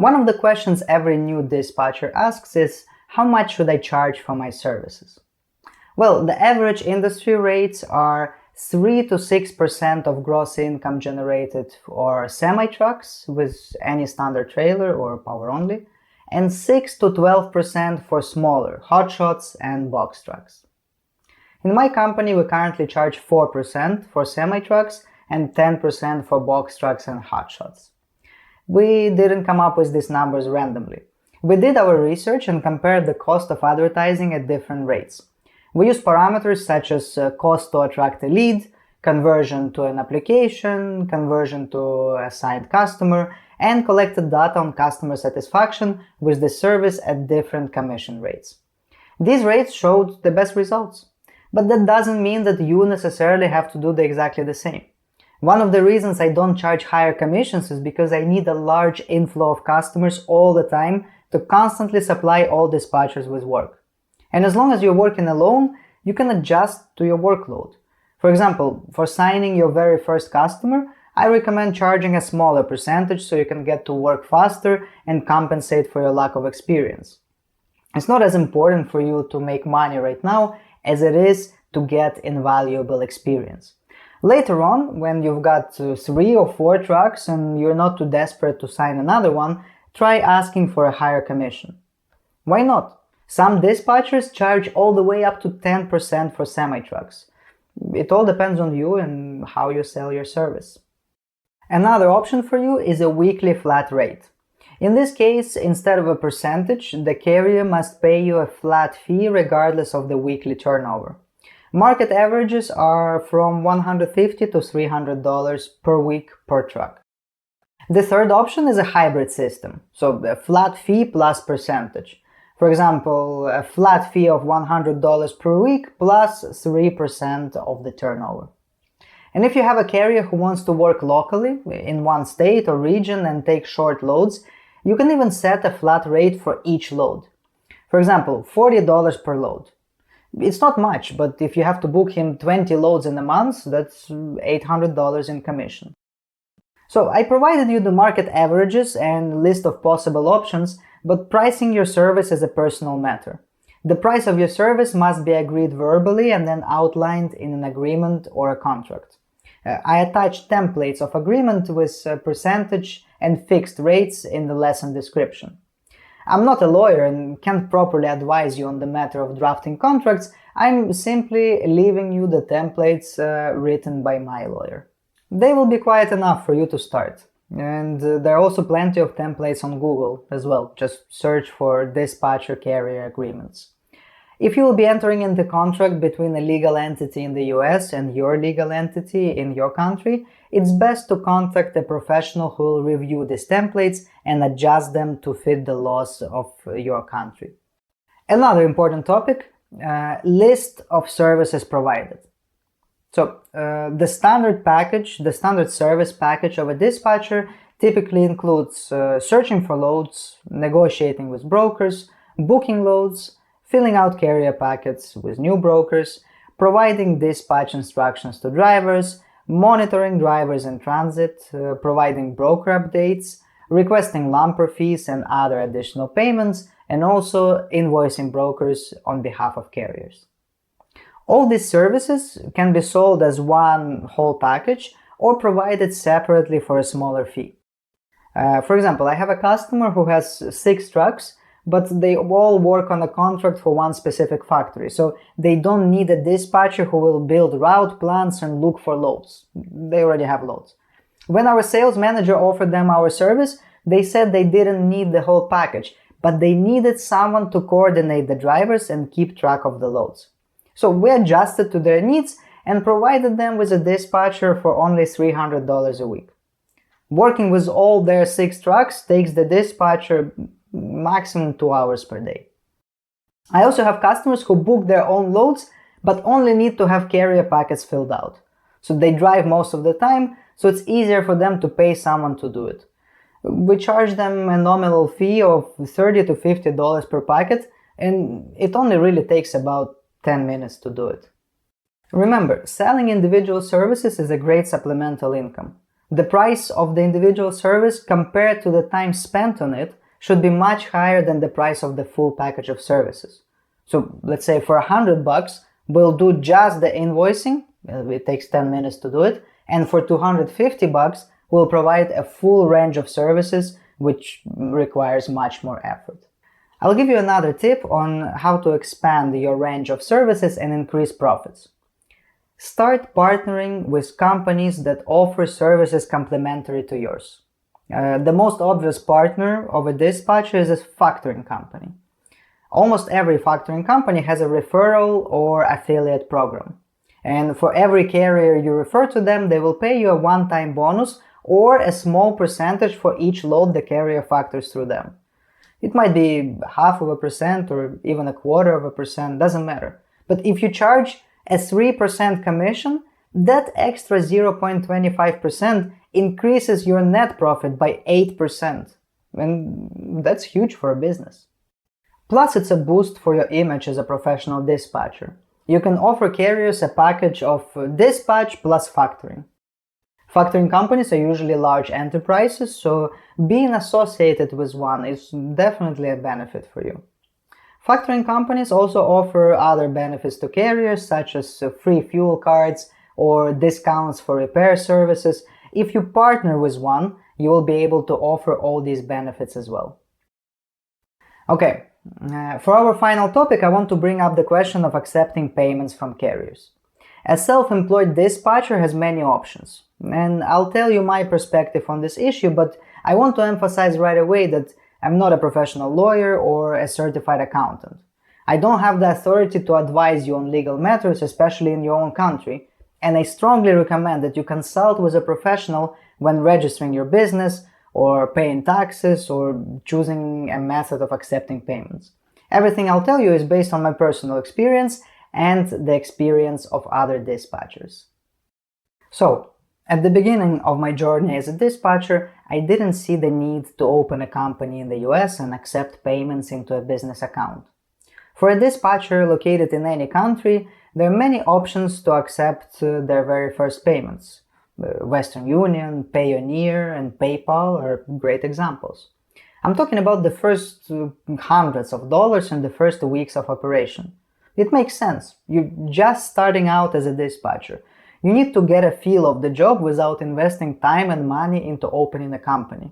One of the questions every new dispatcher asks is, how much should I charge for my services? Well, the average industry rates are 3 to 6% of gross income generated for semi-trucks with any standard trailer or power only, and 6 to 12% for smaller hotshots and box trucks. In my company, we currently charge 4% for semi-trucks and 10% for box trucks and hotshots. We didn't come up with these numbers randomly. We did our research and compared the cost of advertising at different rates. We use parameters such as cost to attract a lead, conversion to an application, conversion to a signed customer, and collected data on customer satisfaction with the service at different commission rates. These rates showed the best results. But that doesn't mean that you necessarily have to do exactly the same. One of the reasons I don't charge higher commissions is because I need a large inflow of customers all the time to constantly supply all dispatchers with work. And as long as you're working alone, you can adjust to your workload. For example, for signing your very first customer, I recommend charging a smaller percentage so you can get to work faster and compensate for your lack of experience. It's not as important for you to make money right now as it is to get invaluable experience. Later on, when you've got 3 or 4 trucks and you're not too desperate to sign another one, try asking for a higher commission. Why not? Some dispatchers charge all the way up to 10% for semi-trucks. It all depends on you and how you sell your service. Another option for you is a weekly flat rate. In this case, instead of a percentage, the carrier must pay you a flat fee regardless of the weekly turnover. Market averages are from $150 to $300 per week per truck. The third option is a hybrid system, so a flat fee plus percentage. For example, a flat fee of $100 per week plus 3% of the turnover. And if you have a carrier who wants to work locally in one state or region and take short loads, you can even set a flat rate for each load. For example, $40 per load. It's not much, but if you have to book him 20 loads in a month, that's $800 in commission. So I provided you the market averages and list of possible options, but pricing your service is a personal matter. The price of your service must be agreed verbally and then outlined in an agreement or a contract. I attached templates of agreement with percentage and fixed rates in the lesson description. I'm not a lawyer and can't properly advise you on the matter of drafting contracts. I'm simply leaving you the templates written by my lawyer. They will be quite enough for you to start. And there are also plenty of templates on Google as well. Just search for dispatcher carrier agreements. If you will be entering into contract between a legal entity in the US and your legal entity in your country, it's best to contact a professional who will review these templates and adjust them to fit the laws of your country. Another important topic, list of services provided. So the standard service package of a dispatcher typically includes searching for loads, negotiating with brokers, booking loads, filling out carrier packets with new brokers, providing dispatch instructions to drivers, monitoring drivers in transit, providing broker updates, requesting lumper fees and other additional payments, and also invoicing brokers on behalf of carriers. All these services can be sold as one whole package or provided separately for a smaller fee. For example, I have a customer who has 6 trucks, but they all work on a contract for one specific factory, so they don't need a dispatcher who will build route plans and look for loads. They already have loads. When our sales manager offered them our service, they said they didn't need the whole package, but they needed someone to coordinate the drivers and keep track of the loads. So we adjusted to their needs and provided them with a dispatcher for only $300 a week. Working with all their 6 trucks takes the dispatcher maximum 2 hours per day. I also have customers who book their own loads but only need to have carrier packets filled out. So they drive most of the time, so it's easier for them to pay someone to do it. We charge them a nominal fee of $30 to $50 per packet, and it only really takes about 10 minutes to do it. Remember, selling individual services is a great supplemental income. The price of the individual service compared to the time spent on it should be much higher than the price of the full package of services. So let's say for $100, we'll do just the invoicing. It takes 10 minutes to do it. And for $250, we'll provide a full range of services, which requires much more effort. I'll give you another tip on how to expand your range of services and increase profits. Start partnering with companies that offer services complementary to yours. The most obvious partner of a dispatcher is a factoring company. Almost every factoring company has a referral or affiliate program. And for every carrier you refer to them, they will pay you a one-time bonus or a small percentage for each load the carrier factors through them. It might be 0.5% or even 0.25%, doesn't matter. But if you charge a 3% commission, that extra 0.25% increases your net profit by 8%. And that's huge for a business. Plus, it's a boost for your image as a professional dispatcher. You can offer carriers a package of dispatch plus factoring. Factoring companies are usually large enterprises, so being associated with one is definitely a benefit for you. Factoring companies also offer other benefits to carriers, such as free fuel cards or discounts for repair services. If you partner with one, you will be able to offer all these benefits as well. Okay, for our final topic, I want to bring up the question of accepting payments from carriers. A self-employed dispatcher has many options, and I'll tell you my perspective on this issue, but I want to emphasize right away that I'm not a professional lawyer or a certified accountant. I don't have the authority to advise you on legal matters, especially in your own country, and I strongly recommend that you consult with a professional when registering your business or paying taxes or choosing a method of accepting payments. Everything I'll tell you is based on my personal experience and the experience of other dispatchers. So, at the beginning of my journey as a dispatcher, I didn't see the need to open a company in the US and accept payments into a business account. For a dispatcher located in any country, there are many options to accept their very first payments. Western Union, Payoneer, and PayPal are great examples. I'm talking about the first hundreds of dollars in the first weeks of operation. It makes sense. You're just starting out as a dispatcher. You need to get a feel of the job without investing time and money into opening a company.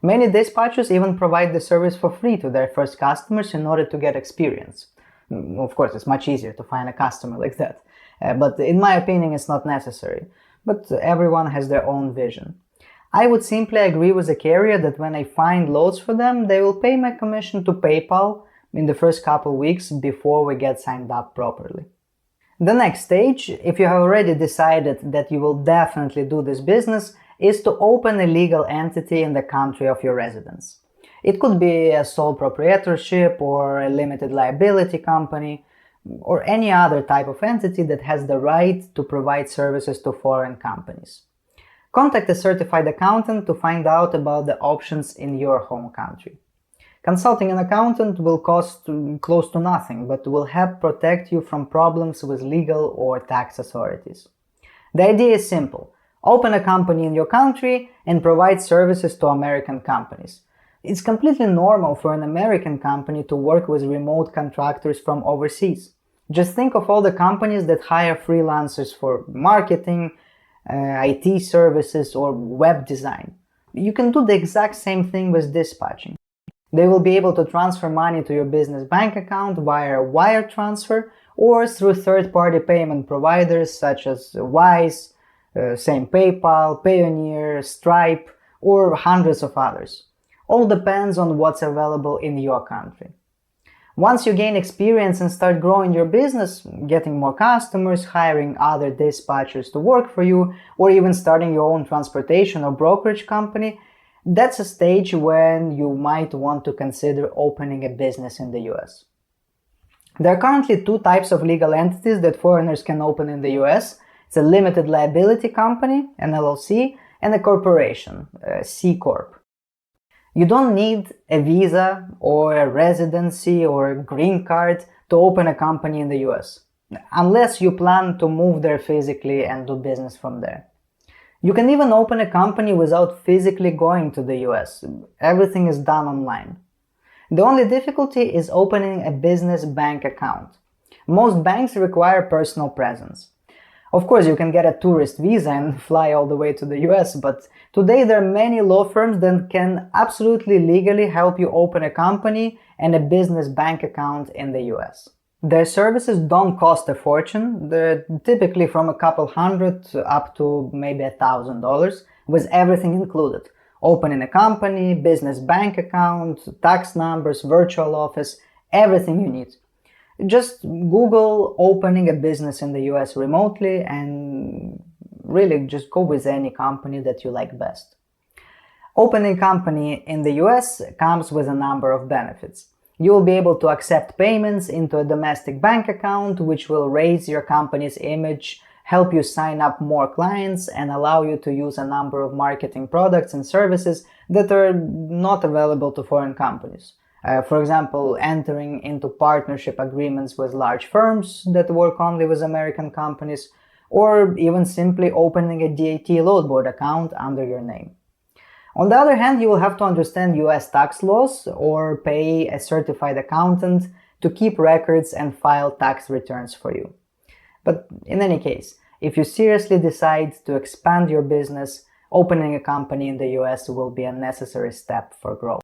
Many dispatchers even provide the service for free to their first customers in order to get experience. Of course, it's much easier to find a customer like that. But in my opinion, it's not necessary. But everyone has their own vision. I would simply agree with the carrier that when I find loads for them, they will pay my commission to PayPal in the first couple weeks before we get signed up properly. The next stage, if you have already decided that you will definitely do this business, is to open a legal entity in the country of your residence. It could be a sole proprietorship or a limited liability company, or any other type of entity that has the right to provide services to foreign companies. Contact a certified accountant to find out about the options in your home country. Consulting an accountant will cost close to nothing, but will help protect you from problems with legal or tax authorities. The idea is simple. Open a company in your country and provide services to American companies. It's completely normal for an American company to work with remote contractors from overseas. Just think of all the companies that hire freelancers for marketing, IT services, or web design. You can do the exact same thing with dispatching. They will be able to transfer money to your business bank account via a wire transfer or through third-party payment providers such as Wise, same PayPal, Payoneer, Stripe, or hundreds of others. All depends on what's available in your country. Once you gain experience and start growing your business, getting more customers, hiring other dispatchers to work for you, or even starting your own transportation or brokerage company, that's a stage when you might want to consider opening a business in the US. There are currently two types of legal entities that foreigners can open in the US. It's a limited liability company, an LLC, and a corporation, a C Corp. You don't need a visa or a residency or a green card to open a company in the US, unless you plan to move there physically and do business from there. You can even open a company without physically going to the US. Everything is done online. The only difficulty is opening a business bank account. Most banks require personal presence. Of course, you can get a tourist visa and fly all the way to the US, but today there are many law firms that can absolutely legally help you open a company and a business bank account in the US. Their services don't cost a fortune. They're typically from a couple hundred up to maybe $1,000 with everything included. Opening a company, business bank account, tax numbers, virtual office, everything you need. Just Google opening a business in the US remotely and really just go with any company that you like best. Opening a company in the US comes with a number of benefits. You will be able to accept payments into a domestic bank account, which will raise your company's image, help you sign up more clients, and allow you to use a number of marketing products and services that are not available to foreign companies. For example, entering into partnership agreements with large firms that work only with American companies, or even simply opening a DAT load board account under your name. On the other hand, you will have to understand US tax laws or pay a certified accountant to keep records and file tax returns for you. But in any case, if you seriously decide to expand your business, opening a company in the US will be a necessary step for growth.